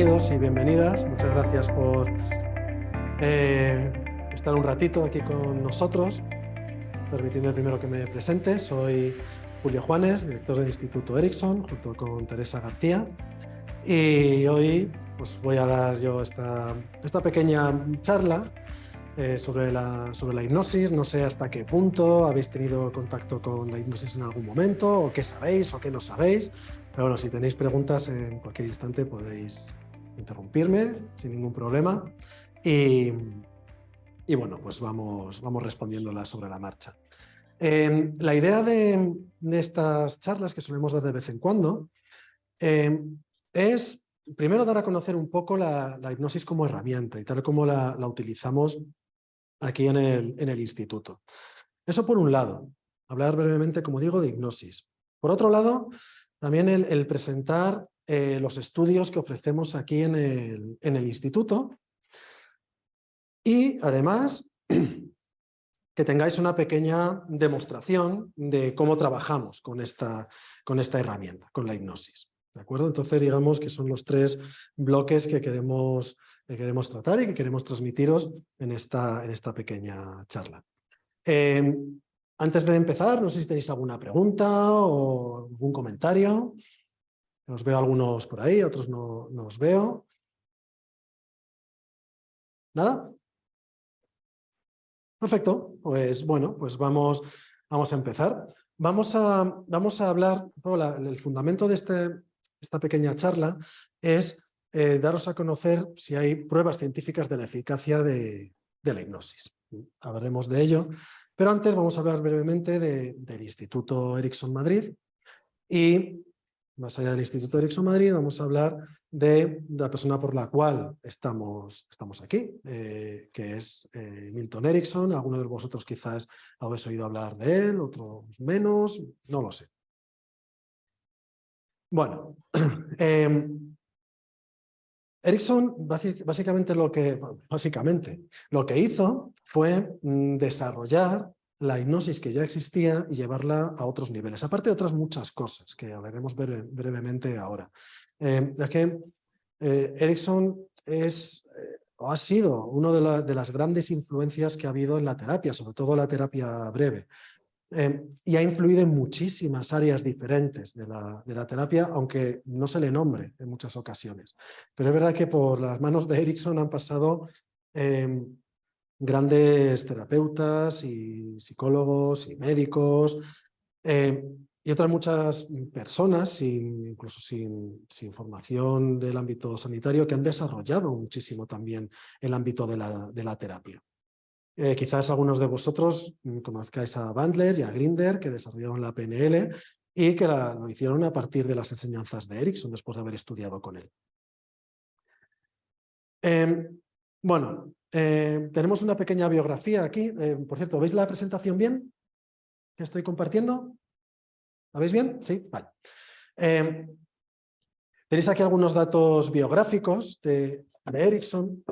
Bienvenidos y bienvenidas. Muchas gracias por estar un ratito aquí con nosotros. Permitidme primero que me presente. Soy Julio Juanes, director del Instituto Ericsson, junto con Teresa García. Y hoy pues, voy a dar yo esta pequeña charla sobre la hipnosis. No sé hasta qué punto habéis tenido contacto con la hipnosis en algún momento, o qué sabéis o qué no sabéis. Pero bueno, si tenéis preguntas en cualquier instante podéis interrumpirme sin ningún problema. Y bueno, pues vamos respondiéndolas sobre la marcha. La idea de estas charlas que solemos dar de vez en cuando es primero dar a conocer un poco la hipnosis como herramienta y tal como la utilizamos aquí en el instituto. Eso por un lado, hablar brevemente, como digo, de hipnosis. Por otro lado, también el presentar los estudios que ofrecemos aquí en el instituto y además que tengáis una pequeña demostración de cómo trabajamos con esta herramienta, con la hipnosis. ¿De acuerdo? Entonces, digamos que son los tres bloques que queremos tratar y que queremos transmitiros en esta pequeña charla. Antes de empezar, no sé si tenéis alguna pregunta o algún comentario. Os veo algunos por ahí, otros no os veo. ¿Nada? Perfecto. Pues bueno, pues vamos a empezar. Vamos a hablar, el fundamento de esta pequeña charla es daros a conocer si hay pruebas científicas de la eficacia de la hipnosis. Hablaremos de ello, pero antes vamos a hablar brevemente del Instituto Ericsson Madrid y, más allá del Instituto Ericsson Madrid, vamos a hablar de la persona por la cual estamos aquí, que es Milton Erickson. Algunos de vosotros quizás habéis oído hablar de él, otros menos, no lo sé. Bueno, Ericsson básicamente lo que hizo fue desarrollar la hipnosis que ya existía y llevarla a otros niveles, aparte de otras muchas cosas que hablaremos brevemente ahora. Ya que Ericsson es o ha sido una de las grandes influencias que ha habido en la terapia, sobre todo la terapia breve. Y ha influido en muchísimas áreas diferentes de la terapia, aunque no se le nombre en muchas ocasiones. Pero es verdad que por las manos de Ericsson han pasado grandes terapeutas y psicólogos y médicos y otras muchas personas, incluso sin formación del ámbito sanitario, que han desarrollado muchísimo también el ámbito de la terapia. Quizás algunos de vosotros conozcáis a Bandler y a Grinder, que desarrollaron la PNL y que lo hicieron a partir de las enseñanzas de Ericsson, después de haber estudiado con él. Bueno, tenemos una pequeña biografía aquí. Por cierto, ¿veis la presentación bien que estoy compartiendo? ¿La veis bien? Sí, vale. Tenéis aquí algunos datos biográficos de Ericsson.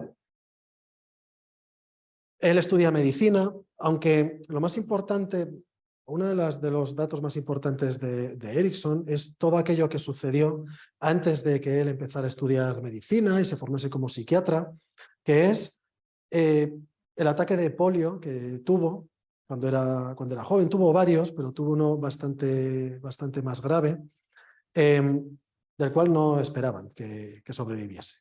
Él estudia medicina, aunque lo más importante, uno de los datos más importantes de Ericsson es todo aquello que sucedió antes de que él empezara a estudiar medicina y se formase como psiquiatra, que es el ataque de polio que tuvo cuando era joven. Tuvo varios, pero tuvo uno bastante más grave, del cual no esperaban que sobreviviese.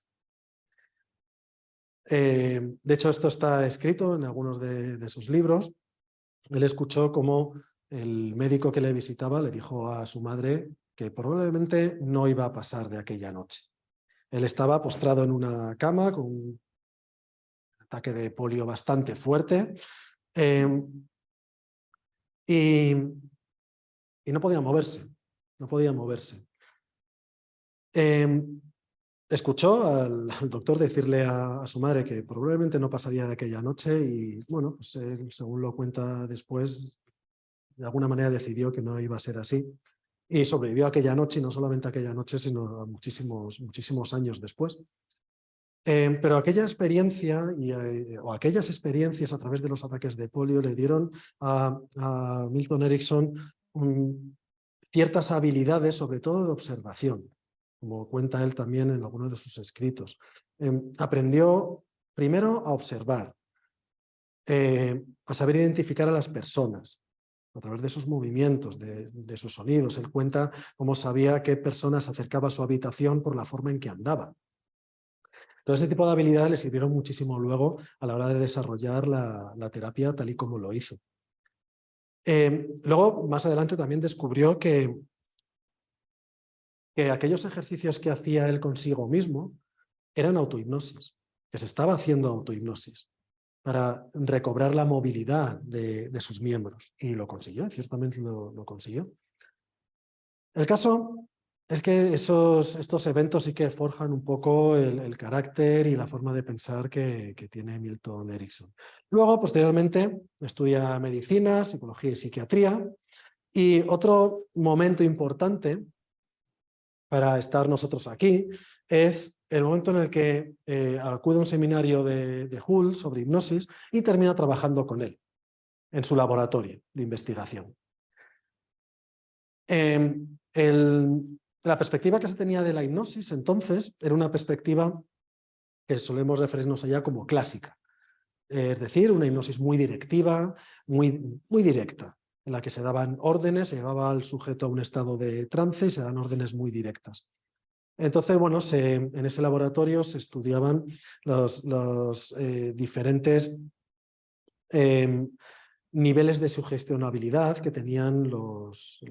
De hecho, esto está escrito en algunos de sus libros. Él escuchó cómo el médico que le visitaba le dijo a su madre que probablemente no iba a pasar de aquella noche. Él estaba postrado en una cama con un ataque de polio bastante fuerte y no podía moverse. No podía moverse. Escuchó al doctor decirle a su madre que probablemente no pasaría de aquella noche y, bueno, pues él, según lo cuenta después, de alguna manera decidió que no iba a ser así y sobrevivió aquella noche, y no solamente aquella noche, sino a muchísimos años después. Pero aquella experiencia o aquellas experiencias a través de los ataques de polio le dieron a Milton Erickson ciertas habilidades, sobre todo de observación. como cuenta él también en algunos de sus escritos. Aprendió primero a observar, a saber identificar a las personas a través de sus movimientos, de sus sonidos. Él cuenta cómo sabía qué persona se acercaba a su habitación por la forma en que andaba. Todo ese tipo de habilidades le sirvieron muchísimo luego a la hora de desarrollar la terapia tal y como lo hizo. Luego, más adelante, también descubrió que aquellos ejercicios que hacía él consigo mismo eran autohipnosis, que se estaba haciendo autohipnosis para recobrar la movilidad de sus miembros. Y lo consiguió, ciertamente lo consiguió. El caso es que estos eventos sí que forjan un poco el carácter y la forma de pensar que tiene Milton Erickson. Luego, posteriormente, estudia medicina, psicología y psiquiatría. Y otro momento importante para estar nosotros aquí es el momento en el que acude a un seminario de Hull sobre hipnosis y termina trabajando con él en su laboratorio de investigación. La perspectiva que se tenía de la hipnosis entonces era una perspectiva que solemos referirnos allá como clásica, es decir, una hipnosis muy directiva, muy directa, en la que se daban órdenes, se llevaba al sujeto a un estado de trance y se dan órdenes muy directas. Entonces, bueno, en ese laboratorio se estudiaban los diferentes niveles de sugestionabilidad que tenían los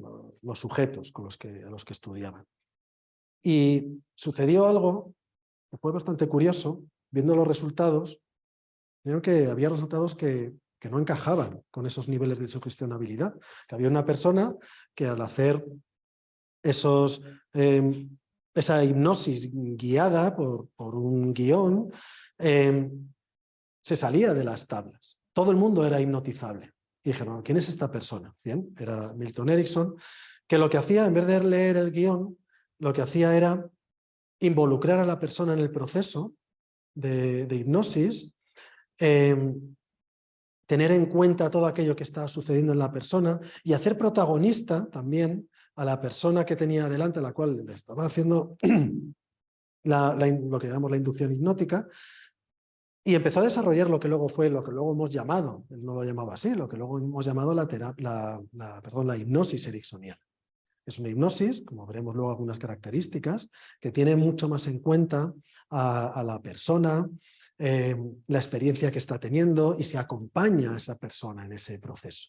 sujetos a los que estudiaban. Y sucedió algo que fue bastante curioso, viendo los resultados, vieron que había resultados que no encajaban con esos niveles de sugestionabilidad, que había una persona que al hacer esa hipnosis guiada por un guión, se salía de las tablas. Todo el mundo era hipnotizable. Y dijeron, ¿quién es esta persona? Bien, era Milton Erickson, que lo que hacía, en vez de leer el guión, lo que hacía era involucrar a la persona en el proceso de hipnosis, tener en cuenta todo aquello que estaba sucediendo en la persona y hacer protagonista también a la persona que tenía delante, a la cual le estaba haciendo lo que llamamos la inducción hipnótica, y empezó a desarrollar lo que luego hemos llamado, él no lo llamaba así, lo que luego hemos llamado la hipnosis ericksoniana. Es una hipnosis, como veremos luego algunas características, que tiene mucho más en cuenta a la persona, la experiencia que está teniendo y se acompaña a esa persona en ese proceso.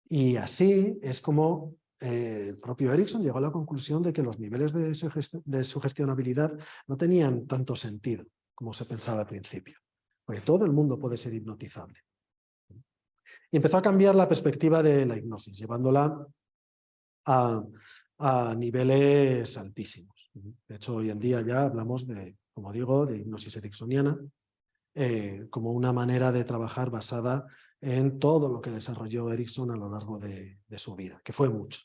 Y así es como el propio Erickson llegó a la conclusión de que los niveles de sugestionabilidad no tenían tanto sentido como se pensaba al principio, porque todo el mundo puede ser hipnotizable. Y empezó a cambiar la perspectiva de la hipnosis, llevándola a niveles altísimos. De hecho, hoy en día ya hablamos como digo, de hipnosis ericksoniana, como una manera de trabajar basada en todo lo que desarrolló Erickson a lo largo de su vida, que fue mucho.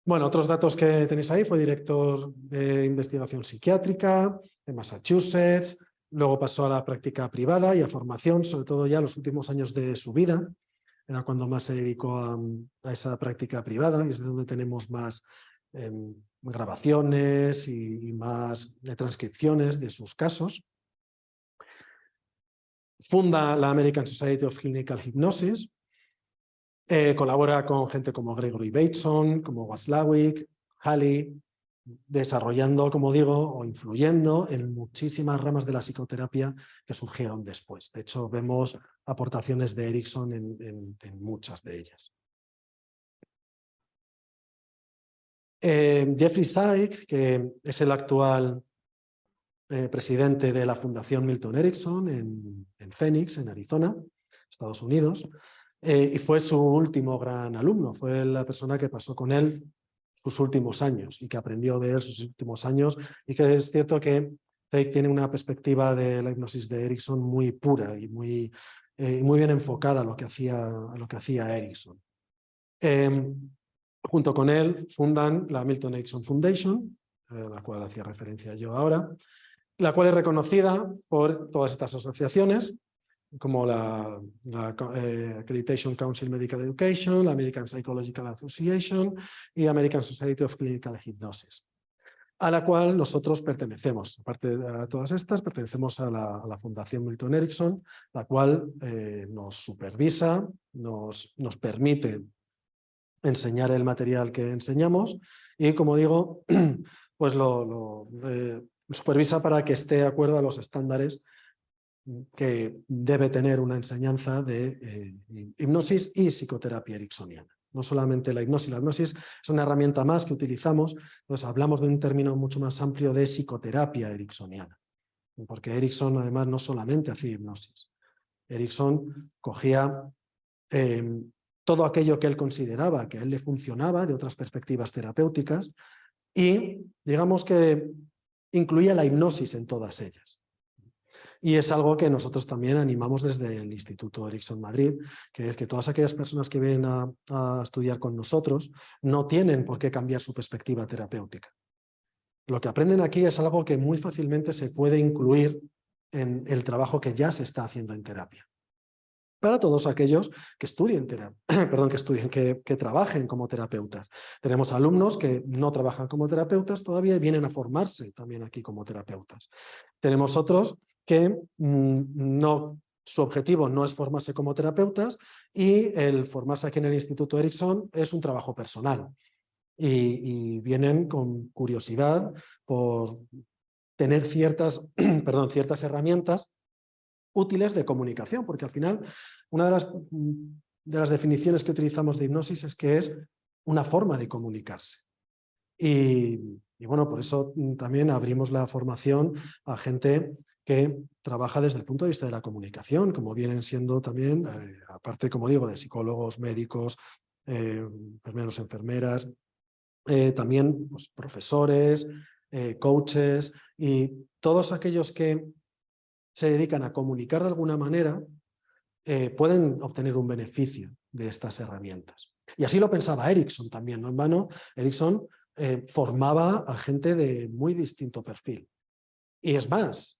Bueno, otros datos que tenéis ahí: fue director de investigación psiquiátrica de Massachusetts, luego pasó a la práctica privada y a formación, sobre todo ya los últimos años de su vida, era cuando más se dedicó a esa práctica privada, y es donde tenemos más grabaciones y más transcripciones de sus casos. Funda la American Society of Clinical Hypnosis, colabora con gente como Gregory Bateson, como Waslawick, Halley, desarrollando, como digo, o influyendo en muchísimas ramas de la psicoterapia que surgieron después. De hecho, vemos aportaciones de Erickson en muchas de ellas. Jeffrey Syke, que es el actual presidente de la Fundación Milton Erickson en Phoenix, en Arizona, Estados Unidos, y fue su último gran alumno, fue la persona que pasó con él sus últimos años y que aprendió de él sus últimos años, y que es cierto que Syke tiene una perspectiva de la hipnosis de Erickson muy pura y muy bien enfocada a lo que hacía Erickson. Junto con él fundan la Milton Erickson Foundation, a la cual hacía referencia yo ahora, la cual es reconocida por todas estas asociaciones, como la Accreditation Council Medical Education, la American Psychological Association y American Society of Clinical Hypnosis. a la cual nosotros pertenecemos. Aparte de todas estas, pertenecemos a la Fundación Milton Erickson, la cual nos supervisa, nos permite enseñar el material que enseñamos y, como digo, pues lo supervisa para que esté de acuerdo a los estándares que debe tener una enseñanza de hipnosis y psicoterapia ericksoniana. No solamente la hipnosis es una herramienta más que utilizamos, entonces hablamos de un término mucho más amplio de psicoterapia ericksoniana, porque Erickson además no solamente hacía hipnosis. Erickson cogía todo aquello que él consideraba que a él le funcionaba de otras perspectivas terapéuticas y digamos que incluía la hipnosis en todas ellas. Y es algo que nosotros también animamos desde el Instituto Erickson Madrid, que es que todas aquellas personas que vienen a estudiar con nosotros no tienen por qué cambiar su perspectiva terapéutica. Lo que aprenden aquí es algo que muy fácilmente se puede incluir en el trabajo que ya se está haciendo en terapia. Para todos aquellos que estudien, que trabajen como terapeutas. Tenemos alumnos que no trabajan como terapeutas todavía y vienen a formarse también aquí como terapeutas. Tenemos otros que su objetivo no es formarse como terapeutas y el formarse aquí en el Instituto Erickson es un trabajo personal. Y vienen con curiosidad por tener ciertas herramientas útiles de comunicación, porque al final una de las definiciones que utilizamos de hipnosis es que es una forma de comunicarse. Y bueno, por eso también abrimos la formación a gente que trabaja desde el punto de vista de la comunicación, como vienen siendo también, aparte, como digo, de psicólogos, médicos, enfermeros, enfermeras, también pues, profesores, coaches y todos aquellos que se dedican a comunicar de alguna manera, pueden obtener un beneficio de estas herramientas. Y así lo pensaba Erickson también, no en vano. Erickson formaba a gente de muy distinto perfil. Y es más,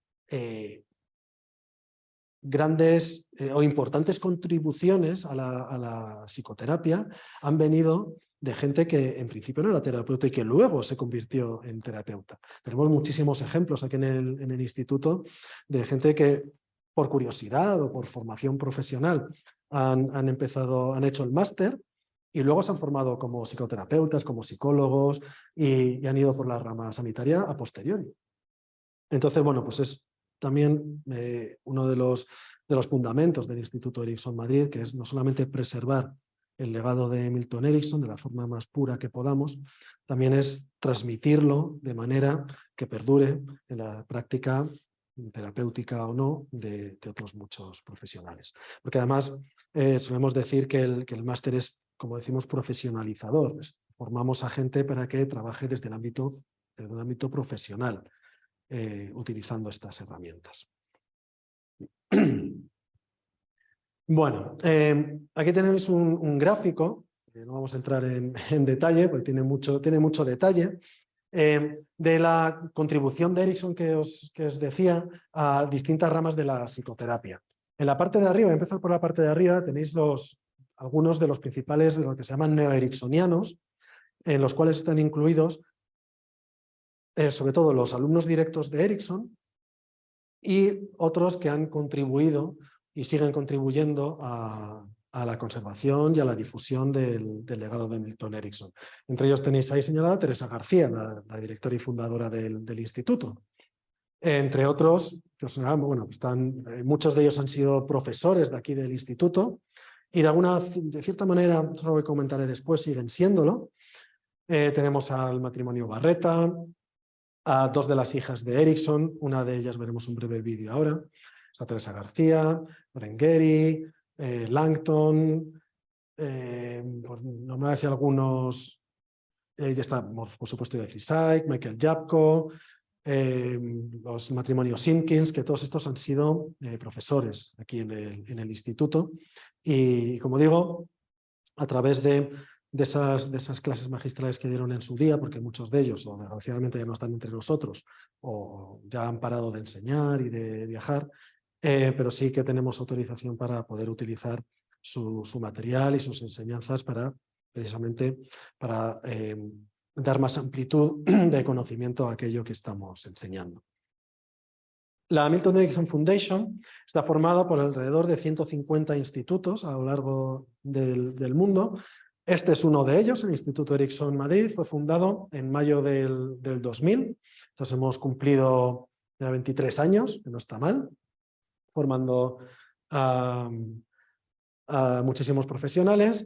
grandes o importantes contribuciones a la psicoterapia han venido de gente que en principio no era terapeuta y que luego se convirtió en terapeuta. Tenemos muchísimos ejemplos aquí en el instituto de gente que por curiosidad o por formación profesional han hecho el máster y luego se han formado como psicoterapeutas, como psicólogos y han ido por la rama sanitaria a posteriori. Entonces, bueno, pues es también uno de los fundamentos del Instituto Erickson Madrid, que es no solamente preservar el legado de Milton Erickson de la forma más pura que podamos, también es transmitirlo de manera que perdure en la práctica terapéutica o no de otros muchos profesionales. Porque además solemos decir que el máster es, como decimos, profesionalizador. Formamos a gente para que trabaje desde el ámbito profesional, utilizando estas herramientas. Bueno, aquí tenemos un gráfico, no vamos a entrar en detalle, porque tiene mucho detalle, de la contribución de Erickson que os decía a distintas ramas de la psicoterapia. En la parte de arriba, voy a empezar por la parte de arriba, tenéis algunos de los principales de lo que se llaman neo-ericksonianos, en los cuales están incluidos sobre todo los alumnos directos de Erickson y otros que han contribuido y siguen contribuyendo a la conservación y a la difusión del legado de Milton Erickson. Entre ellos tenéis ahí señalada Teresa García, la directora y fundadora del instituto. Entre otros, bueno, muchos de ellos han sido profesores de aquí del instituto y de cierta manera, eso lo voy a comentar después, siguen siéndolo. Tenemos al matrimonio Barreta, a dos de las hijas de Erickson, una de ellas veremos un breve vídeo ahora, está Teresa García, Brengeri, Langton, por nombrar así algunos, ya está, por supuesto, Jeffrey Syke, Michael Japko, los matrimonios Simpkins, que todos estos han sido profesores aquí en el instituto y, como digo, a través de esas clases magistrales que dieron en su día, porque muchos de ellos, o desgraciadamente, ya no están entre nosotros, o ya han parado de enseñar y de viajar, pero sí que tenemos autorización para poder utilizar su material y sus enseñanzas precisamente para dar más amplitud de conocimiento a aquello que estamos enseñando. La Milton Erickson Foundation está formada por alrededor de 150 institutos a lo largo del mundo. Este es uno de ellos, el Instituto Erickson Madrid, fue fundado en mayo del 2000. Entonces hemos cumplido ya 23 años, que no está mal, formando a muchísimos profesionales.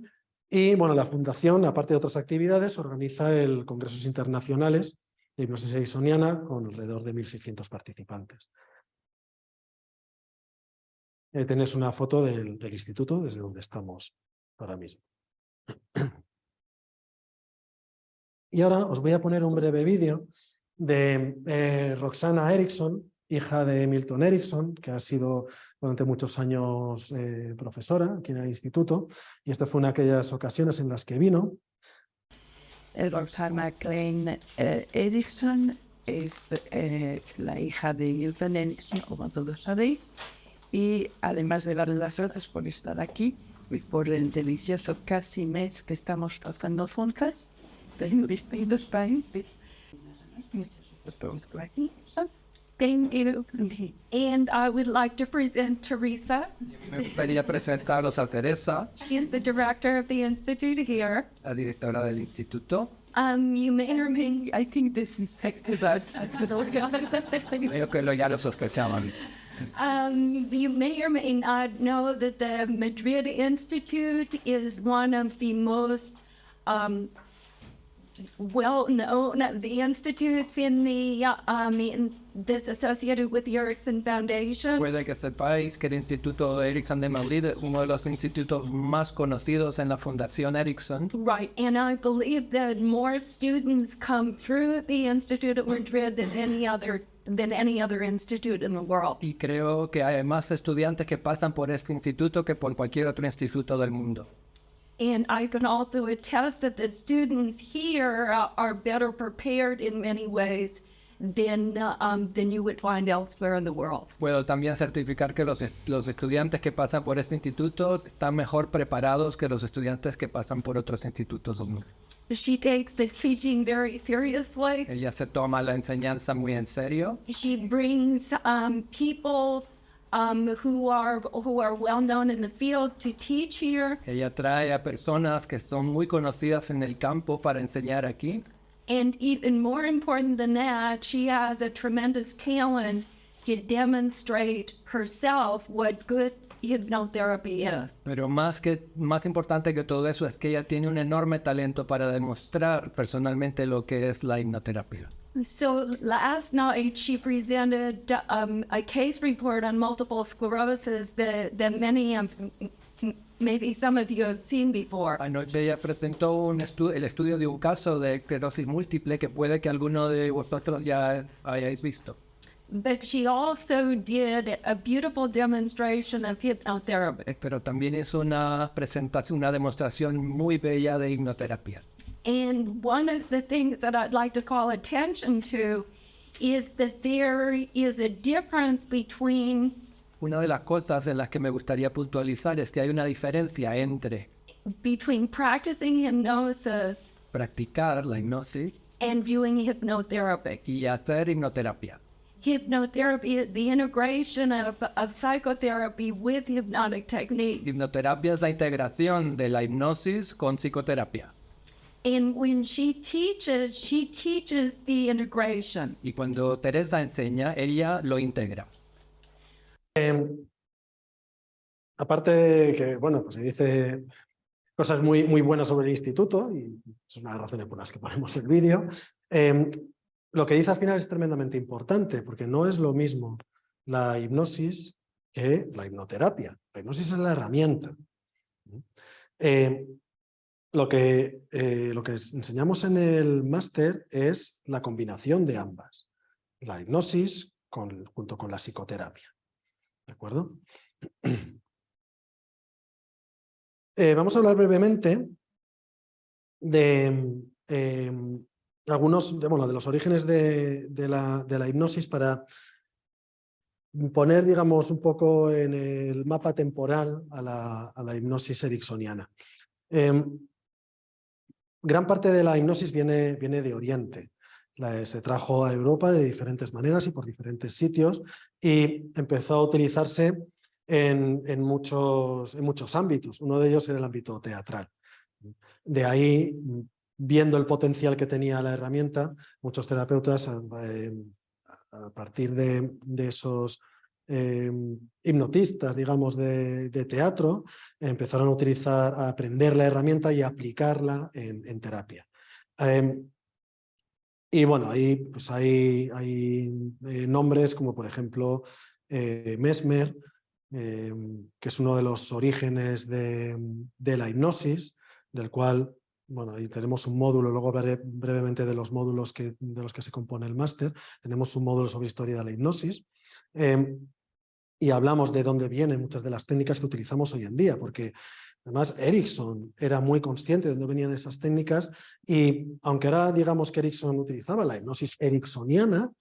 Y bueno, la fundación, aparte de otras actividades, organiza congresos internacionales de hipnosis ericksoniana con alrededor de 1.600 participantes. Tenéis una foto del instituto desde donde estamos ahora mismo. Y ahora os voy a poner un breve vídeo de Roxana Erickson, hija de Milton Erickson, que ha sido durante muchos años profesora aquí en el instituto, y esta fue una de aquellas ocasiones en las que vino. Roxana Klein Erickson es la hija de Milton Erickson, como todos sabéis, y además de las gracias por estar aquí y por el delicioso casi mes que estamos pasando juntas. Despedidos países. Thank you. And I would like to present Teresa. Me gustaría presentaros a Teresa, She is the director of the institute here. la directora del instituto. You may or may, I think this is sexy, but creo que ya lo sospechaban. you may or may not know that the Madrid Institute is one of the most well-known the institutes in this associated with the Erickson Foundation. Puede que sepáis que el Instituto Erickson de Madrid es uno de los institutos más conocidos en la Fundación Erickson. Right, and I believe that more students come through the Institute of Madrid than any other institute in the world. Y creo que hay más estudiantes que pasan por este instituto que por cualquier otro instituto del mundo. And I can also attest that the students here are better prepared in many ways than you would find elsewhere in the world. Puedo también certificar que los estudiantes que pasan por este instituto están mejor preparados que los estudiantes que pasan por otros institutos del mundo. She takes the teaching very seriously. Ella se toma la enseñanza muy en serio. She brings people who are well known in the field to teach here. Ella trae a personas que son muy conocidas en el campo para enseñar aquí. And even more important than that, she has a tremendous talent to demonstrate herself what good hypnotherapy is. Pero más importante que todo eso es que ella tiene un enorme talento para demostrar personalmente lo que es la hipnoterapia. So last night she presented a case report on multiple sclerosis that many of maybe some of you have seen before. Anoche ella presentó el estudio de un caso de esclerosis múltiple que puede que alguno de vosotros ya hayáis visto. But she also did a beautiful demonstration of hypnotherapy. Pero también es una demostración muy bella de hipnoterapia. And one of the things that I'd like to call attention to is that there is a difference between Una de las cosas en las que me gustaría puntualizar es que hay una diferencia entre practicing hypnosis practicar la hipnosis and viewing hypnotherapy. y hacer hipnoterapia. Hypnotherapy is the integration of psychotherapy with hypnotic technique. Hipnoterapia es la integración de la hipnosis con psicoterapia. And when she teaches the integration. Y cuando Teresa enseña, ella lo integra. Aparte de que, bueno, pues se dice cosas muy, muy buenas sobre el instituto, y es una de las razones por las que ponemos el vídeo, lo que dice al final es tremendamente importante, porque no es lo mismo la hipnosis que la hipnoterapia. La hipnosis es la herramienta. Lo que enseñamos en el máster es la combinación de ambas, la hipnosis junto con la psicoterapia. ¿De acuerdo? Vamos a hablar brevemente de algunos de los orígenes de la hipnosis para poner, digamos, un poco en el mapa temporal a la hipnosis ericksoniana. Gran parte de la hipnosis viene de Oriente. Se trajo a Europa de diferentes maneras y por diferentes sitios y empezó a utilizarse en muchos ámbitos. Uno de ellos era el ámbito teatral. De ahí, viendo el potencial que tenía la herramienta, muchos terapeutas, a partir de esos hipnotistas, digamos, de teatro, empezaron a aprender la herramienta y a aplicarla en terapia. Y bueno, ahí pues hay nombres como por ejemplo Mesmer, que es uno de los orígenes de la hipnosis, del cual, bueno, ahí tenemos un módulo, luego veré brevemente de los módulos de los que se compone el máster. Tenemos un módulo sobre historia de la hipnosis y hablamos de dónde vienen muchas de las técnicas que utilizamos hoy en día, porque además Erickson era muy consciente de dónde venían esas técnicas y aunque ahora digamos que Erickson utilizaba la hipnosis ericksoniana,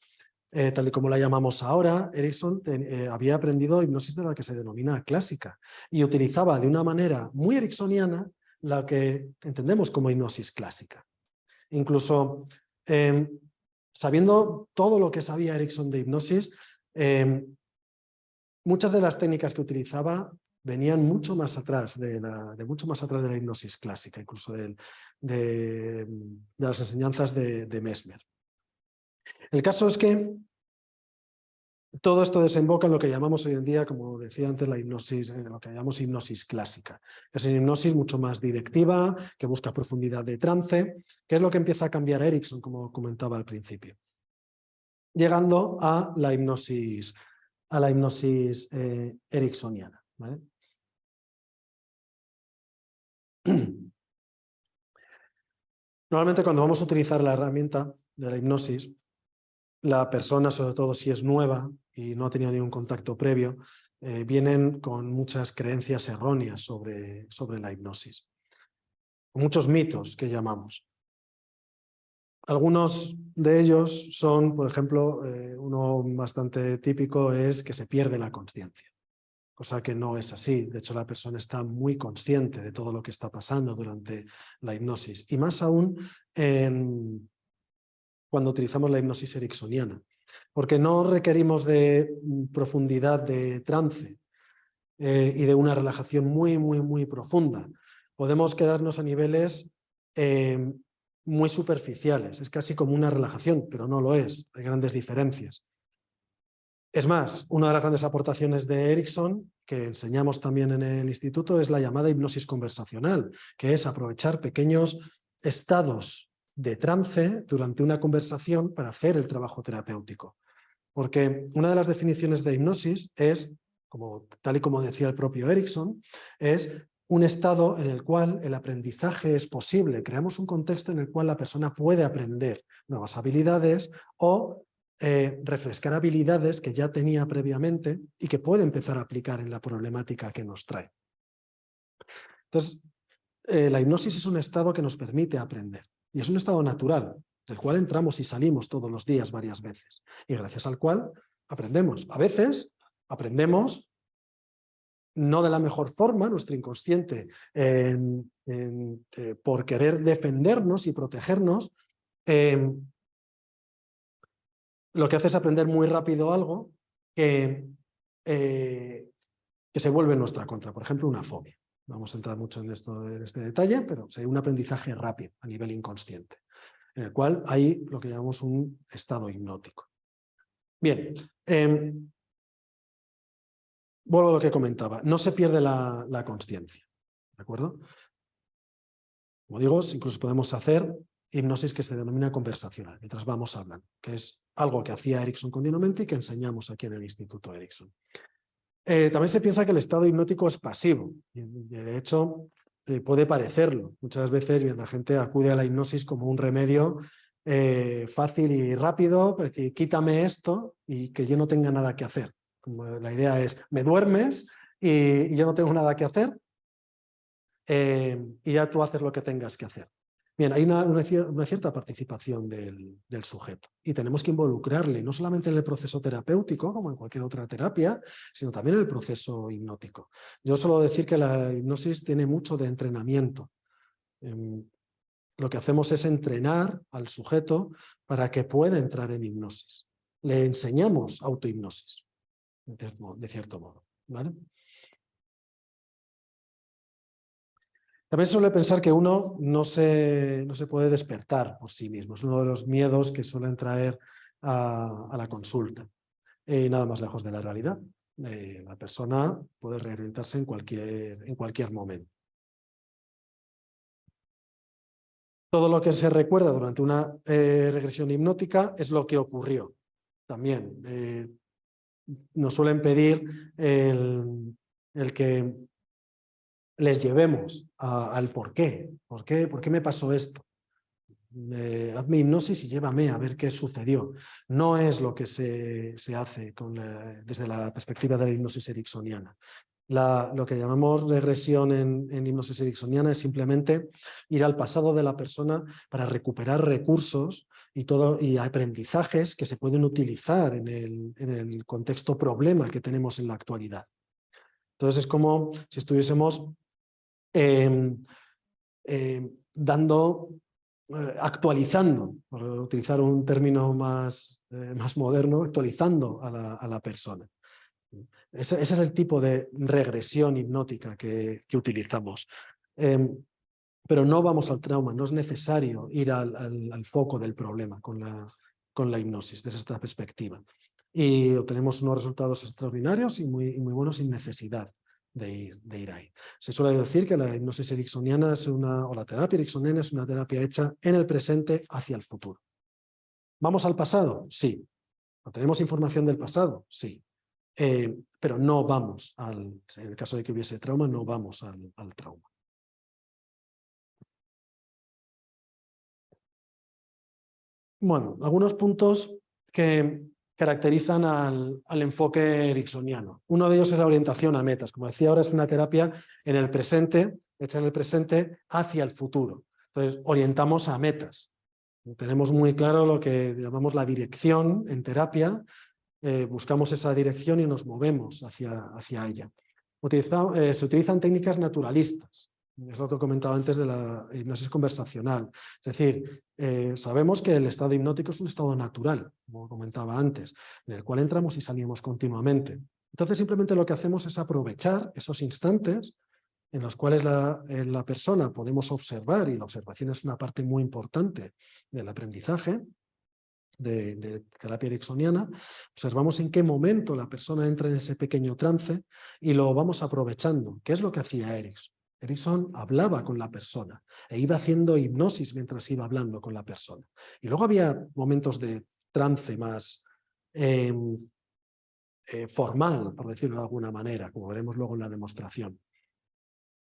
tal y como la llamamos ahora, Erickson había aprendido hipnosis de la que se denomina clásica y utilizaba de una manera muy ericksoniana la que entendemos como hipnosis clásica. Incluso sabiendo todo lo que sabía Erickson de hipnosis, muchas de las técnicas que utilizaba venían mucho más atrás de la hipnosis clásica, incluso de las enseñanzas de Mesmer. El caso es que todo esto desemboca en lo que llamamos hoy en día, como decía antes, la hipnosis, lo que llamamos hipnosis clásica. Es una hipnosis mucho más directiva, que busca profundidad de trance, que es lo que empieza a cambiar Erickson, como comentaba al principio. Llegando a la hipnosis ericksoniana, ¿vale? Normalmente cuando vamos a utilizar la herramienta de la hipnosis, la persona, sobre todo si es nueva y no ha tenido ningún contacto previo, vienen con muchas creencias erróneas sobre la hipnosis. Muchos mitos que llamamos. Algunos de ellos son, por ejemplo, uno bastante típico es que se pierde la consciencia, cosa que no es así. De hecho, la persona está muy consciente de todo lo que está pasando durante la hipnosis. Y más aún cuando utilizamos la hipnosis ericksoniana, porque no requerimos de profundidad de trance y de una relajación muy, muy, muy profunda. Podemos quedarnos a niveles muy superficiales. Es casi como una relajación, pero no lo es. Hay grandes diferencias. Es más, una de las grandes aportaciones de Erickson, que enseñamos también en el instituto, es la llamada hipnosis conversacional, que es aprovechar pequeños estados de trance durante una conversación para hacer el trabajo terapéutico. Porque una de las definiciones de hipnosis es, tal y como decía el propio Erickson, es un estado en el cual el aprendizaje es posible. Creamos un contexto en el cual la persona puede aprender nuevas habilidades o refrescar habilidades que ya tenía previamente y que puede empezar a aplicar en la problemática que nos trae. Entonces, la hipnosis es un estado que nos permite aprender y es un estado natural, del cual entramos y salimos todos los días varias veces y gracias al cual aprendemos. A veces aprendemos no de la mejor forma, nuestro inconsciente, por querer defendernos y protegernos, lo que hace es aprender muy rápido algo que se vuelve en nuestra contra. Por ejemplo, una fobia. No vamos a entrar mucho en este detalle, pero sería un aprendizaje rápido a nivel inconsciente, en el cual hay lo que llamamos un estado hipnótico. Bien, vuelvo a lo que comentaba. No se pierde la consciencia, ¿de acuerdo? Como digo, incluso podemos hacer hipnosis que se denomina conversacional, mientras vamos hablando, que es algo que hacía Erickson continuamente y que enseñamos aquí en el Instituto Erickson. También se piensa que el estado hipnótico es pasivo, y de hecho puede parecerlo. Muchas veces la gente acude a la hipnosis como un remedio fácil y rápido, es decir, quítame esto y que yo no tenga nada que hacer. Como la idea es, me duermes y yo no tengo nada que hacer y ya tú haces lo que tengas que hacer. Bien, hay una cierta participación del sujeto y tenemos que involucrarle no solamente en el proceso terapéutico, como en cualquier otra terapia, sino también en el proceso hipnótico. Yo suelo decir que la hipnosis tiene mucho de entrenamiento. lo que hacemos es entrenar al sujeto para que pueda entrar en hipnosis. Le enseñamos autohipnosis, de cierto modo, ¿vale? También se suele pensar que uno no se puede despertar por sí mismo. Es uno de los miedos que suelen traer a la consulta. Nada más lejos de la realidad. La persona puede reorientarse en cualquier momento. Todo lo que se recuerda durante una regresión hipnótica es lo que ocurrió. También nos suelen pedir el que les llevemos al por qué. ¿Por qué me pasó esto? Hazme hipnosis y llévame a ver qué sucedió. No es lo que se hace desde la perspectiva de la hipnosis ericksoniana. Lo que llamamos regresión en hipnosis ericksoniana es simplemente ir al pasado de la persona para recuperar recursos y aprendizajes que se pueden utilizar en el contexto problema que tenemos en la actualidad. Entonces es como si estuviésemos actualizando, por utilizar un término más moderno, actualizando a la persona. Ese es el tipo de regresión hipnótica que utilizamos. Pero no vamos al trauma, no es necesario ir al foco del problema con la hipnosis desde esta perspectiva. Y obtenemos unos resultados extraordinarios y muy buenos sin necesidad de ir ahí. Se suele decir que la hipnosis ericksoniana o la terapia ericksoniana es una terapia hecha en el presente hacia el futuro. ¿Vamos al pasado? Sí. ¿Tenemos información del pasado? Sí. Pero no vamos en el caso de que hubiese trauma, no vamos al trauma. Bueno, algunos puntos que caracterizan al enfoque ericksoniano. Uno de ellos es la orientación a metas. Como decía, ahora es una terapia en el presente, hecha en el presente hacia el futuro. Entonces, orientamos a metas. Tenemos muy claro lo que llamamos la dirección en terapia. Buscamos esa dirección y nos movemos hacia ella. Se utilizan técnicas naturalistas. Es lo que he comentado antes de la hipnosis conversacional. Es decir, sabemos que el estado hipnótico es un estado natural, como comentaba antes, en el cual entramos y salimos continuamente. Entonces simplemente lo que hacemos es aprovechar esos instantes en los cuales la persona podemos observar, y la observación es una parte muy importante del aprendizaje de terapia ericksoniana. Observamos en qué momento la persona entra en ese pequeño trance y lo vamos aprovechando. ¿Qué es lo que hacía Erickson? Erickson hablaba con la persona e iba haciendo hipnosis mientras iba hablando con la persona. Y luego había momentos de trance más formal, por decirlo de alguna manera, como veremos luego en la demostración.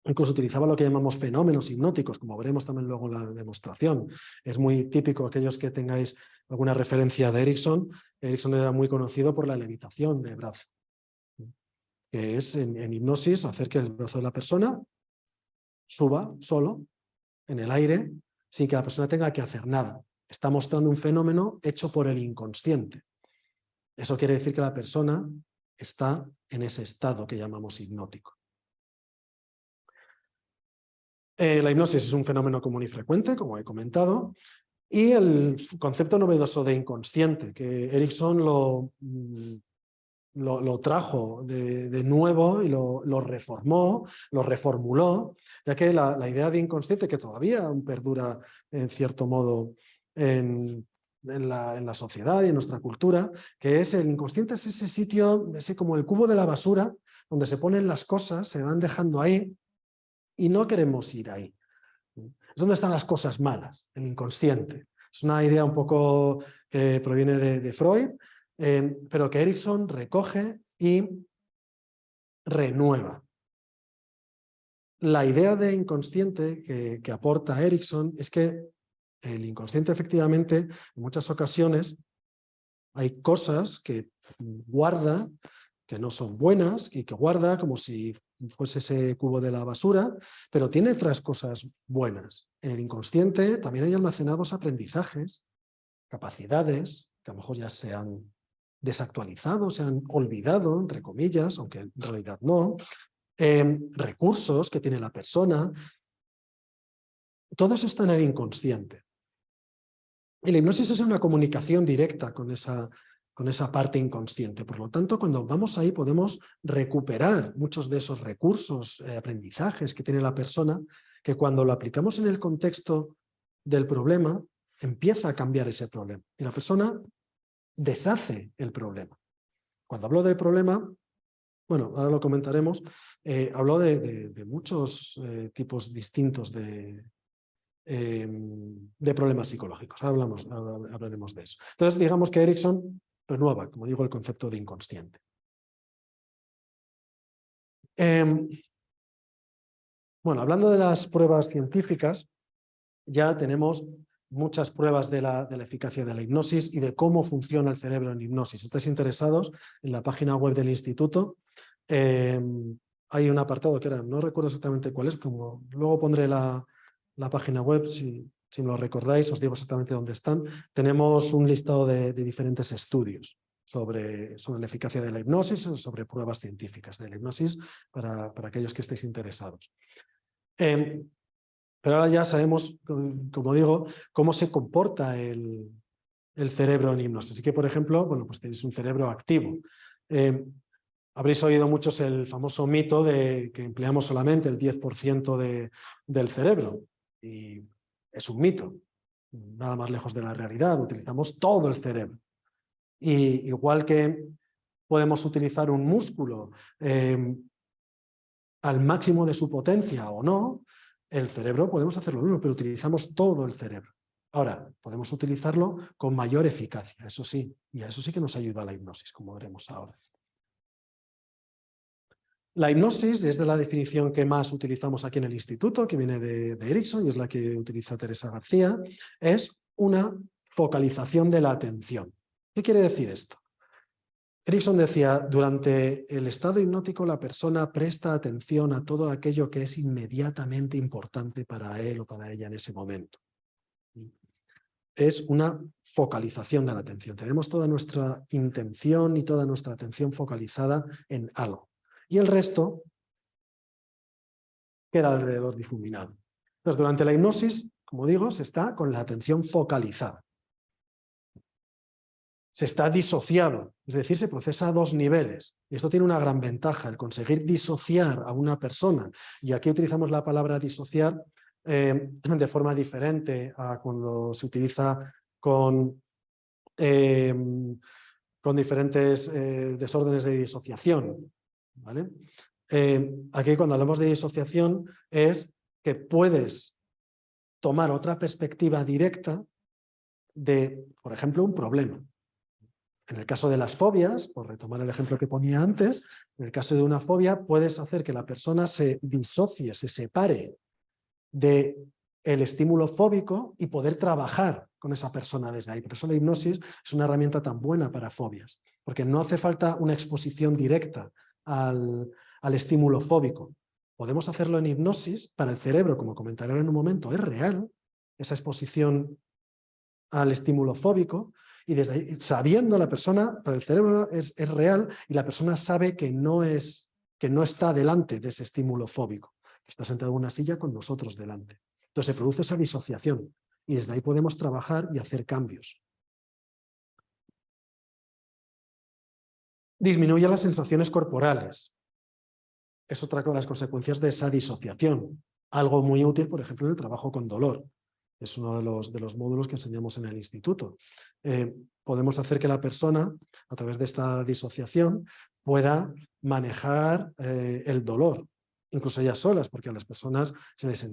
Incluso utilizaba lo que llamamos fenómenos hipnóticos, como veremos también luego en la demostración. Es muy típico, aquellos que tengáis alguna referencia de Erickson. Erickson era muy conocido por la levitación de brazo, que es en hipnosis hacer que el brazo de la persona suba solo en el aire sin que la persona tenga que hacer nada. Está mostrando un fenómeno hecho por el inconsciente. Eso quiere decir que la persona está en ese estado que llamamos hipnótico. La hipnosis es un fenómeno común y frecuente, como he comentado, y el concepto novedoso de inconsciente, que Erickson lo trajo de nuevo y lo reformó, lo reformuló, ya que la idea de inconsciente, que todavía perdura en cierto modo en la sociedad y en nuestra cultura, que es el inconsciente, es ese sitio, ese como el cubo de la basura, donde se ponen las cosas, se van dejando ahí, y no queremos ir ahí. Es donde están las cosas malas, el inconsciente. Es una idea un poco que proviene de Freud, pero que Erickson recoge y renueva. La idea de inconsciente que aporta Erickson es que el inconsciente, efectivamente, en muchas ocasiones hay cosas que guarda, que no son buenas, y que guarda como si fuese ese cubo de la basura, pero tiene otras cosas buenas. En el inconsciente también hay almacenados aprendizajes, capacidades, que a lo mejor ya se han desactualizado, se han olvidado, entre comillas, aunque en realidad no, recursos que tiene la persona. todo eso está en el inconsciente. Y la hipnosis es una comunicación directa con esa parte inconsciente. Por lo tanto, cuando vamos ahí podemos recuperar muchos de esos recursos, aprendizajes que tiene la persona, que cuando lo aplicamos en el contexto del problema, empieza a cambiar ese problema. Y la persona deshace el problema. Cuando hablo de problema, bueno, ahora lo comentaremos, hablo de muchos tipos distintos de problemas psicológicos. Ahora hablaremos de eso. Entonces, digamos que Erikson renueva, como digo, el concepto de inconsciente. Bueno, hablando de las pruebas científicas, ya tenemos muchas pruebas de la eficacia de la hipnosis y de cómo funciona el cerebro en hipnosis. Si estáis interesados, en la página web del instituto hay un apartado que era, no recuerdo exactamente cuál es, como luego pondré la página web, si me lo recordáis, os digo exactamente dónde están. Tenemos un listado de diferentes estudios sobre la eficacia de la hipnosis, sobre pruebas científicas de la hipnosis, para aquellos que estéis interesados. Pero ahora ya sabemos, como digo, cómo se comporta el cerebro en hipnosis. Así que, por ejemplo, bueno, pues tenéis un cerebro activo. Habréis oído muchos el famoso mito de que empleamos solamente el 10% del cerebro. Y es un mito, nada más lejos de la realidad. Utilizamos todo el cerebro. Y igual que podemos utilizar un músculo al máximo de su potencia o no, el cerebro podemos hacer lo mismo, pero utilizamos todo el cerebro. Ahora, podemos utilizarlo con mayor eficacia, eso sí, y a eso sí que nos ayuda la hipnosis, como veremos ahora. La hipnosis, es de la definición que más utilizamos aquí en el instituto, que viene de Erikson y es la que utiliza Teresa García, es una focalización de la atención. ¿Qué quiere decir esto? Erikson decía, durante el estado hipnótico la persona presta atención a todo aquello que es inmediatamente importante para él o para ella en ese momento. Es una focalización de la atención. Tenemos toda nuestra intención y toda nuestra atención focalizada en algo. Y el resto queda alrededor difuminado. Entonces, durante la hipnosis, como digo, se está con la atención focalizada. Se está disociado, es decir, se procesa a dos niveles. Y esto tiene una gran ventaja, el conseguir disociar a una persona. Y aquí utilizamos la palabra disociar de forma diferente a cuando se utiliza con diferentes desórdenes de disociación. ¿Vale? Aquí cuando hablamos de disociación es que puedes tomar otra perspectiva directa de, por ejemplo, un problema. En el caso de las fobias, por retomar el ejemplo que ponía antes, en el caso de una fobia puedes hacer que la persona se disocie, se separe del estímulo fóbico y poder trabajar con esa persona desde ahí. Por eso la hipnosis es una herramienta tan buena para fobias, porque no hace falta una exposición directa al estímulo fóbico. Podemos hacerlo en hipnosis para el cerebro, como comentaré en un momento, es real esa exposición al estímulo fóbico, y desde ahí, sabiendo la persona, para el cerebro es real y la persona sabe que no está delante de ese estímulo fóbico, que está sentado en una silla con nosotros delante. Entonces se produce esa disociación y desde ahí podemos trabajar y hacer cambios. Disminuye las sensaciones corporales. Es otra de las consecuencias de esa disociación. Algo muy útil, por ejemplo, en el trabajo con dolor. Es uno de los módulos que enseñamos en el instituto. Podemos hacer que la persona, a través de esta disociación, pueda manejar el dolor, incluso ellas solas, porque a las personas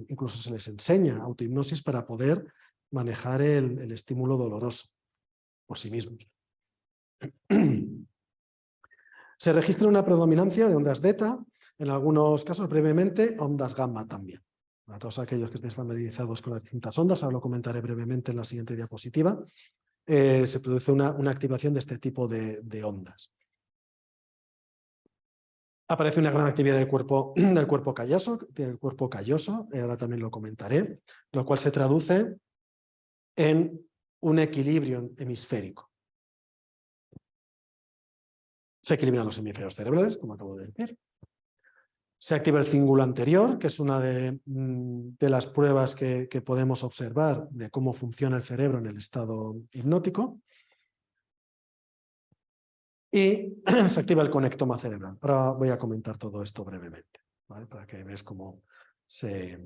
incluso se les enseña autohipnosis para poder manejar el estímulo doloroso por sí mismos. Se registra una predominancia de ondas beta, en algunos casos brevemente ondas gamma también. Para todos aquellos que estéis familiarizados con las distintas ondas, ahora lo comentaré brevemente en la siguiente diapositiva, se produce una activación de este tipo de ondas. Aparece una gran actividad del cuerpo calloso, ahora también lo comentaré, lo cual se traduce en un equilibrio hemisférico. Se equilibran los hemisferios cerebrales, como acabo de decir. Se activa el cíngulo anterior, que es una de las pruebas que podemos observar de cómo funciona el cerebro en el estado hipnótico. Y se activa el conectoma cerebral. Ahora voy a comentar todo esto brevemente, ¿vale? Para que veas cómo se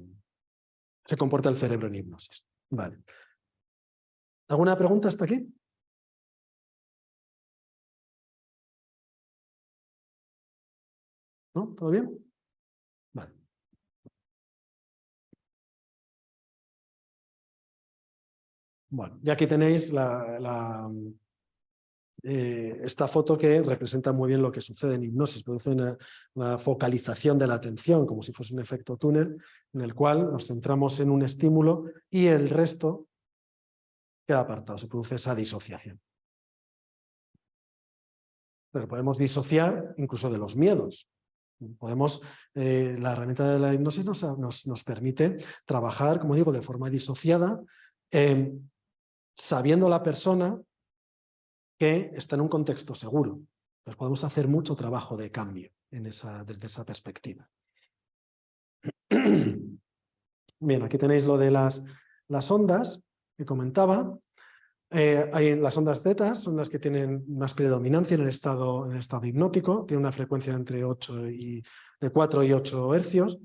comporta el cerebro en hipnosis. Vale. ¿Alguna pregunta hasta aquí? ¿No? ¿Todo bien? Vale. Bueno, y aquí tenéis esta foto que representa muy bien lo que sucede en hipnosis. Produce una focalización de la atención, como si fuese un efecto túnel, en el cual nos centramos en un estímulo y el resto queda apartado. Se produce esa disociación. Pero podemos disociar incluso de los miedos. La herramienta de la hipnosis nos permite trabajar, como digo, de forma disociada, sabiendo la persona que está en un contexto seguro. Pues podemos hacer mucho trabajo de cambio desde esa perspectiva. Bien, aquí tenéis lo de las ondas que comentaba. Las ondas Z son las que tienen más predominancia en el estado hipnótico, tiene una frecuencia de 4 y 8 hercios.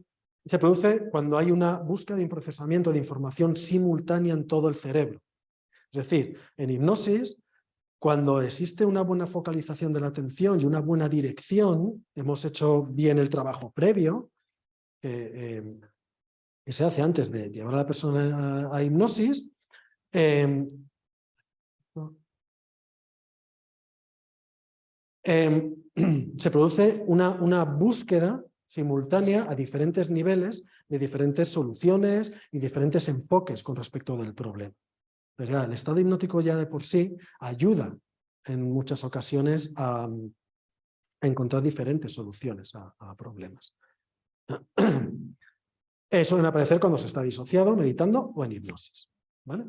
Se produce cuando hay una búsqueda y un procesamiento de información simultánea en todo el cerebro. Es decir, en hipnosis, cuando existe una buena focalización de la atención y una buena dirección, hemos hecho bien el trabajo previo, que se hace antes de llevar a la persona a hipnosis, se produce una búsqueda simultánea a diferentes niveles de diferentes soluciones y diferentes enfoques con respecto del problema. Pero ya, el estado hipnótico ya de por sí ayuda en muchas ocasiones a encontrar diferentes soluciones a problemas. Suelen aparecer cuando se está disociado, meditando o en hipnosis. ¿Vale?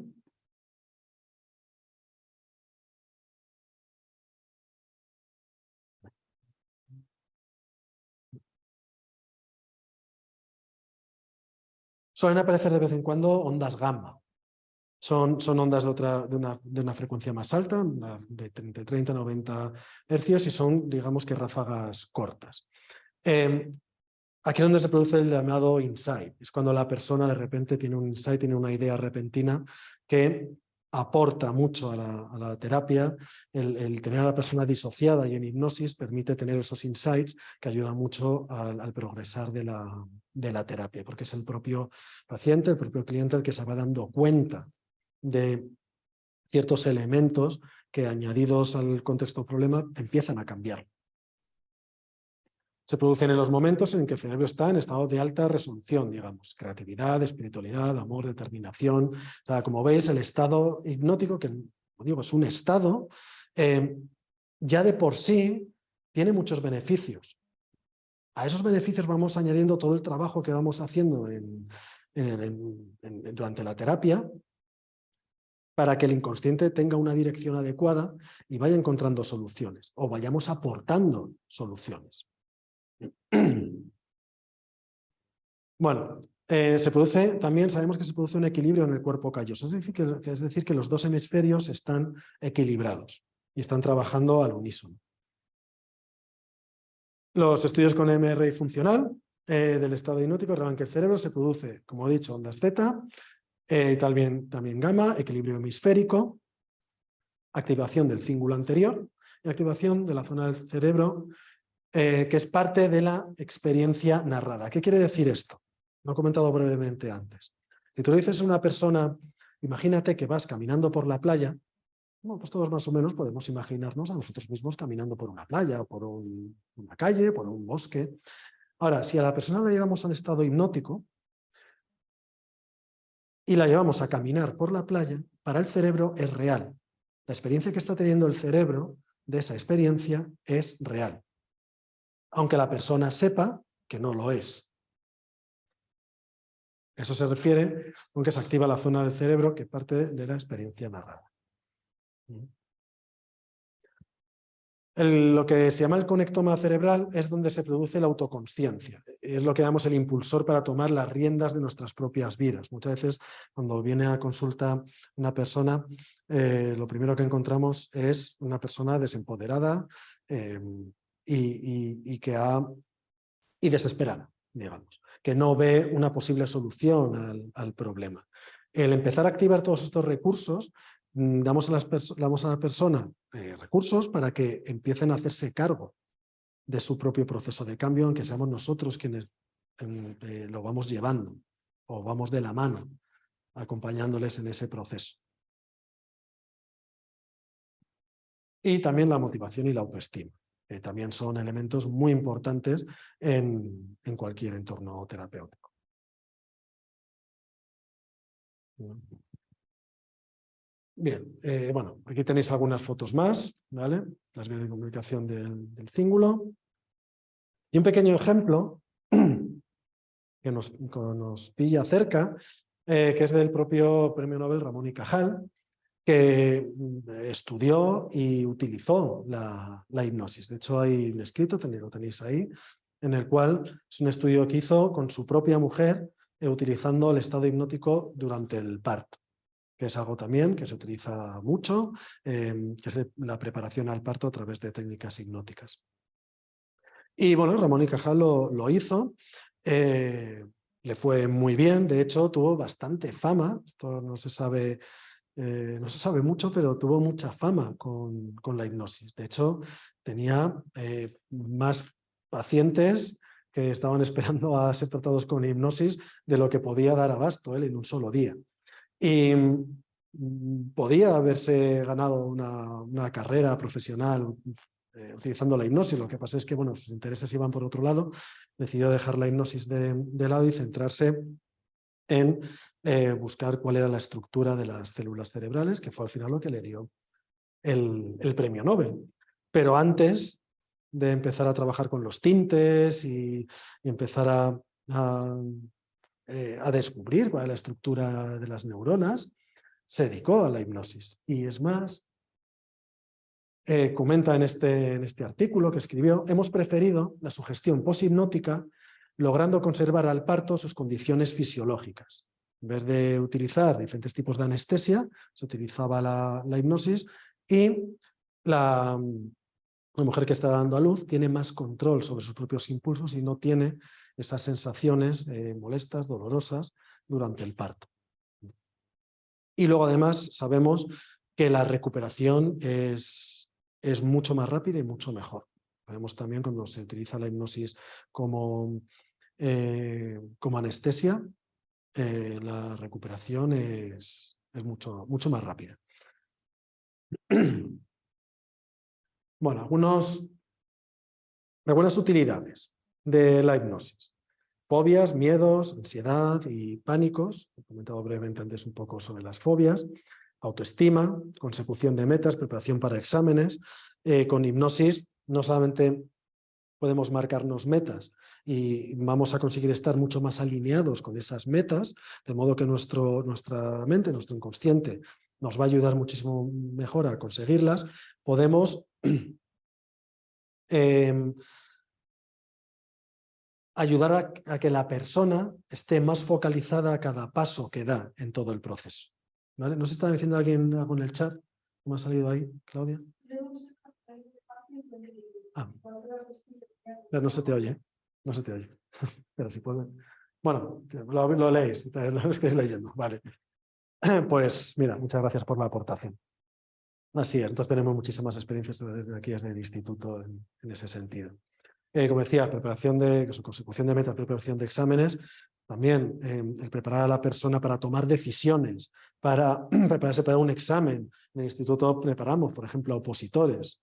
Suelen aparecer de vez en cuando ondas gamma. Son ondas de una frecuencia más alta, de 30 a 90 hercios, y son, digamos que, ráfagas cortas. Aquí es donde se produce el llamado insight. Es cuando la persona de repente tiene un insight, tiene una idea repentina que aporta mucho a la terapia. El tener a la persona disociada y en hipnosis permite tener esos insights que ayudan mucho al progresar de la terapia, porque es el propio paciente, el propio cliente el que se va dando cuenta de ciertos elementos que, añadidos al contexto problema, empiezan a cambiar. Se producen en los momentos en que el cerebro está en estado de alta resolución, digamos, creatividad, espiritualidad, amor, determinación. O sea, como veis, el estado hipnótico, que, como digo, es un estado, ya de por sí tiene muchos beneficios. A esos beneficios vamos añadiendo todo el trabajo que vamos haciendo durante la terapia, para que el inconsciente tenga una dirección adecuada y vaya encontrando soluciones, o vayamos aportando soluciones. Bueno, también sabemos que se produce un equilibrio en el cuerpo calloso, es decir, que los dos hemisferios están equilibrados y están trabajando al unísono. Los estudios con MRI funcional del estado hipnótico revelan que el cerebro se produce, como he dicho, ondas Z, también gamma, equilibrio hemisférico, activación del cíngulo anterior y activación de la zona del cerebro que es parte de la experiencia narrada. ¿Qué quiere decir esto? Lo he comentado brevemente antes. Si tú le dices a una persona, imagínate que vas caminando por la playa, bueno, pues todos más o menos podemos imaginarnos a nosotros mismos caminando por una playa, o por una calle, por un bosque. Ahora, si a la persona la llevamos al estado hipnótico y la llevamos a caminar por la playa, para el cerebro es real. La experiencia que está teniendo el cerebro de esa experiencia es real, aunque la persona sepa que no lo es. Eso se refiere con que se activa la zona del cerebro que parte de la experiencia narrada. Lo que se llama el conectoma cerebral es donde se produce la autoconsciencia. Es lo que llamamos el impulsor para tomar las riendas de nuestras propias vidas. Muchas veces cuando viene a consulta una persona, lo primero que encontramos es una persona desempoderada y desesperada, digamos, que no ve una posible solución al problema. El empezar a activar todos estos recursos, damos a la persona recursos para que empiecen a hacerse cargo de su propio proceso de cambio, aunque seamos nosotros quienes lo vamos llevando o vamos de la mano acompañándoles en ese proceso. Y también la motivación y la autoestima, que también son elementos muy importantes en cualquier entorno terapéutico. Bien, bueno, aquí tenéis algunas fotos más, ¿vale? Las vídeos de comunicación del cíngulo. Y un pequeño ejemplo que nos pilla cerca, que es del propio Premio Nobel Ramón y Cajal, que estudió y utilizó la hipnosis. De hecho, hay un escrito, lo tenéis ahí, en el cual es un estudio que hizo con su propia mujer, utilizando el estado hipnótico durante el parto, que es algo también que se utiliza mucho, que es la preparación al parto a través de técnicas hipnóticas. Y bueno, Ramón y Cajal lo hizo, le fue muy bien, de hecho tuvo bastante fama, esto no se sabe mucho, pero tuvo mucha fama con la hipnosis. De hecho, tenía más pacientes que estaban esperando a ser tratados con hipnosis de lo que podía dar abasto él en un solo día. Y podía haberse ganado una carrera profesional utilizando la hipnosis. Lo que pasa es que bueno, sus intereses iban por otro lado. Decidió dejar la hipnosis de lado y centrarse en buscar cuál era la estructura de las células cerebrales, que fue al final lo que le dio el premio Nobel. Pero antes de empezar a trabajar con los tintes y empezar a descubrir cuál es la estructura de las neuronas, se dedicó a la hipnosis. Y es más, comenta en este artículo que escribió, hemos preferido la sugestión poshipnótica, logrando conservar al parto sus condiciones fisiológicas. En vez de utilizar diferentes tipos de anestesia, se utilizaba la hipnosis y la mujer que está dando a luz tiene más control sobre sus propios impulsos y no tiene esas sensaciones molestas, dolorosas durante el parto. Y luego además sabemos que la recuperación es mucho más rápida y mucho mejor. Sabemos también cuando se utiliza la hipnosis como anestesia, la recuperación es mucho más rápida. Bueno, algunas utilidades de la hipnosis. Fobias, miedos, ansiedad y pánicos. He comentado brevemente antes un poco sobre las fobias. Autoestima, consecución de metas, preparación para exámenes. Con hipnosis no solamente podemos marcarnos metas y vamos a conseguir estar mucho más alineados con esas metas, de modo que nuestra mente, nuestro inconsciente, nos va a ayudar muchísimo mejor a conseguirlas. Podemos ayudar a que la persona esté más focalizada a cada paso que da en todo el proceso. ¿Vale? ¿No se está diciendo alguien algo en el chat? ¿Cómo ha salido ahí, Claudia? Ah, pero no se te oye. No se te oye. Pero si pueden. Bueno, lo leéis, lo estáis leyendo. Vale. Pues mira, muchas gracias por la aportación. Así es, entonces tenemos muchísimas experiencias desde aquí, desde el instituto, en ese sentido. Como decía, consecución de metas, preparación de exámenes, también el preparar a la persona para tomar decisiones, para prepararse para un examen. En el instituto preparamos, por ejemplo, a opositores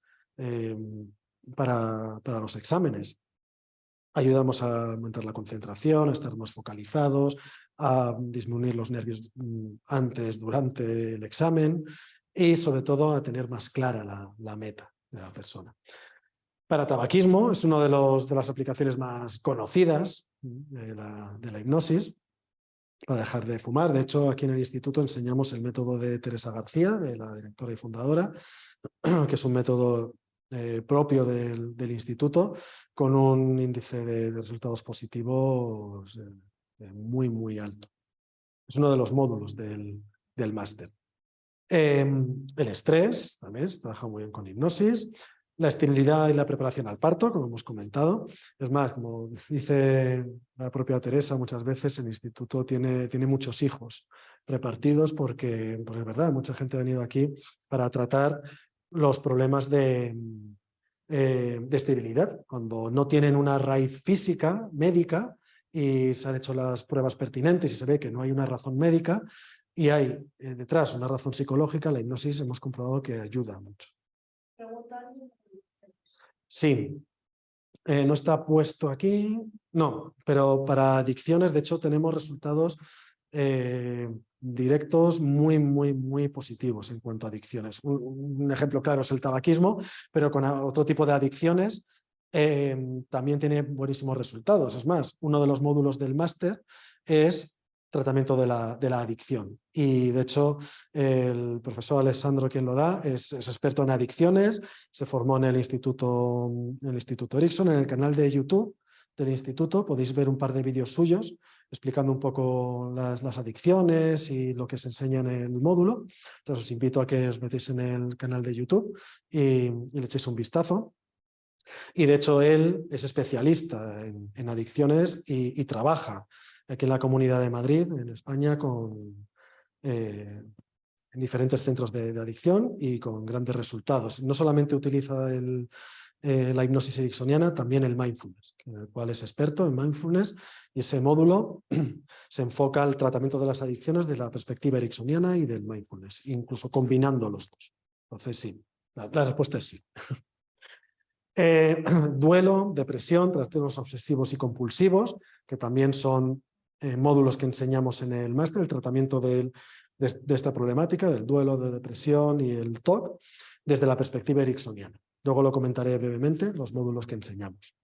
para los exámenes. Ayudamos a aumentar la concentración, a estar más focalizados, a disminuir los nervios antes, durante el examen y sobre todo a tener más clara la meta de la persona. Para tabaquismo es una de las aplicaciones más conocidas de la hipnosis, para dejar de fumar. De hecho, aquí en el instituto enseñamos el método de Teresa García, de la directora y fundadora, que es un método propio del instituto, con un índice de resultados positivos muy, muy alto. Es uno de los módulos del máster. El estrés, también se trabaja muy bien con hipnosis. La esterilidad y la preparación al parto, como hemos comentado. Es más, como dice la propia Teresa, muchas veces el instituto tiene muchos hijos repartidos porque es verdad, mucha gente ha venido aquí para tratar los problemas de esterilidad, cuando no tienen una raíz física, médica, y se han hecho las pruebas pertinentes y se ve que no hay una razón médica y hay detrás una razón psicológica, la hipnosis hemos comprobado que ayuda mucho. Sí, no está puesto aquí, no, pero para adicciones, de hecho, tenemos resultados directos muy, muy, muy positivos en cuanto a adicciones. Un ejemplo claro es el tabaquismo, pero con otro tipo de adicciones también tiene buenísimos resultados. Es más, uno de los módulos del máster es tratamiento de la adicción. Y de hecho, el profesor Alessandro, quien lo da, es experto en adicciones, se formó en el Instituto Ericsson, en el canal de YouTube del instituto. Podéis ver un par de vídeos suyos explicando un poco las adicciones y lo que se enseña en el módulo. Entonces os invito a que os metéis en el canal de YouTube y le echéis un vistazo. Y de hecho él es especialista en adicciones y trabaja aquí en la Comunidad de Madrid, en España, en diferentes centros de adicción y con grandes resultados. No solamente utiliza la hipnosis ericksoniana, también el mindfulness, en el cual es experto en mindfulness, y ese módulo se enfoca al tratamiento de las adicciones de la perspectiva ericksoniana y del mindfulness, incluso combinando los dos. Entonces sí, la respuesta es sí. Duelo, depresión, trastornos obsesivos y compulsivos, que también son módulos que enseñamos en el máster, el tratamiento de esta problemática, del duelo, de depresión y el TOC, desde la perspectiva ericksoniana. Luego lo comentaré brevemente, los módulos que enseñamos.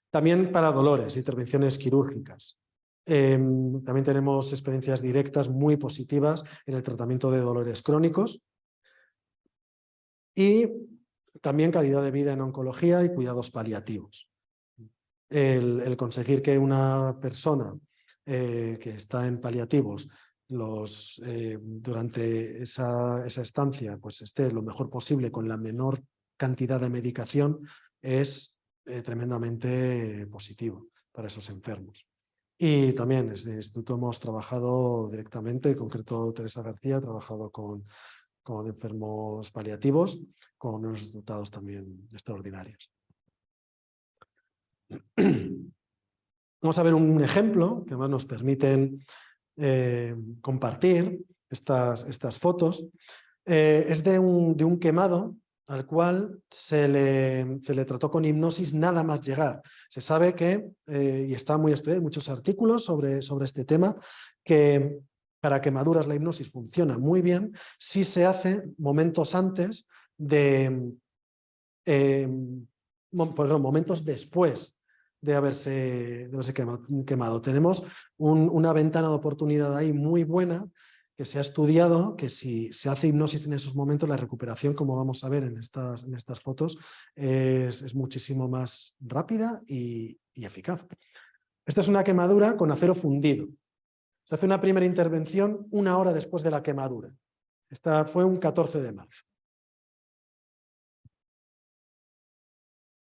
También para dolores, intervenciones quirúrgicas. También tenemos experiencias directas muy positivas en el tratamiento de dolores crónicos. Y también calidad de vida en oncología y cuidados paliativos. El conseguir que una persona que está en paliativos durante esa estancia pues esté lo mejor posible con la menor cantidad de medicación es tremendamente positivo para esos enfermos. Y también desde el instituto hemos trabajado directamente, en concreto Teresa García ha trabajado con enfermos paliativos, con unos resultados también extraordinarios. Vamos a ver un ejemplo que además nos permiten compartir estas fotos. Es de un quemado al cual se le trató con hipnosis nada más llegar. Se sabe que, y está muy estudiado, hay muchos artículos sobre este tema, que para quemaduras la hipnosis funciona muy bien si se hace momentos antes momentos después de haberse quemado. Tenemos una ventana de oportunidad ahí muy buena que se ha estudiado, que si se hace hipnosis en esos momentos, la recuperación, como vamos a ver en estas fotos, es muchísimo más rápida y eficaz. Esta es una quemadura con acero fundido. Se hace una primera intervención 1 hora después de la quemadura. Esta fue un 14 de marzo.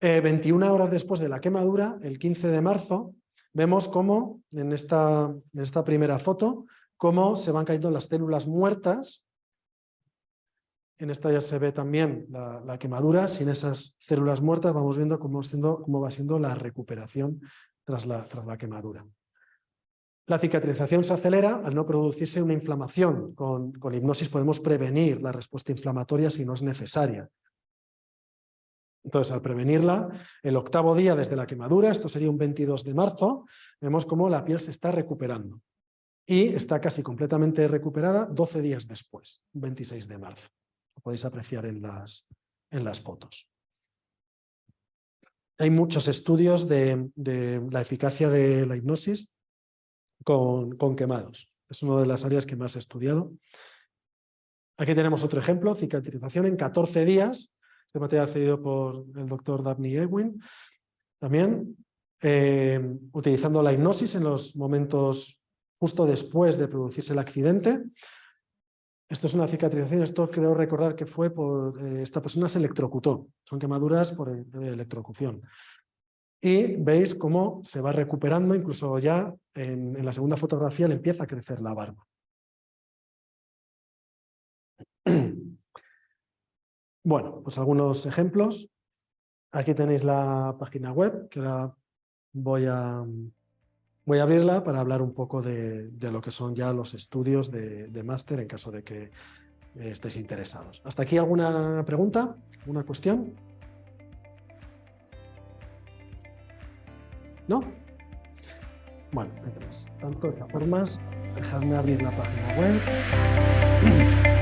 21 horas después de la quemadura, el 15 de marzo, vemos cómo en esta primera foto, cómo se van cayendo las células muertas. En esta ya se ve también la quemadura. Sin esas células muertas vamos viendo cómo va siendo la recuperación tras la quemadura. La cicatrización se acelera al no producirse una inflamación. Con hipnosis podemos prevenir la respuesta inflamatoria si no es necesaria. Entonces, al prevenirla, el 8º día desde la quemadura, esto sería un 22 de marzo, vemos cómo la piel se está recuperando. Y está casi completamente recuperada 12 días después, 26 de marzo. Lo podéis apreciar en las fotos. Hay muchos estudios de la eficacia de la hipnosis con quemados. Es una de las áreas que más he estudiado. Aquí tenemos otro ejemplo, cicatrización en 14 días. Este material cedido por el doctor Dabney Ewing. También utilizando la hipnosis en los momentos justo después de producirse el accidente. Esto es una cicatrización, esto creo recordar que fue por esta persona se electrocutó, son quemaduras por electrocución. Y veis cómo se va recuperando, incluso ya en la segunda fotografía le empieza a crecer la barba. Bueno, pues algunos ejemplos. Aquí tenéis la página web, que ahora voy a abrirla para hablar un poco de lo que son ya los estudios de máster en caso de que estéis interesados. ¿Hasta aquí alguna pregunta? ¿Alguna cuestión? ¿No? Bueno, mientras tanto, de todas formas, dejadme abrir la página web.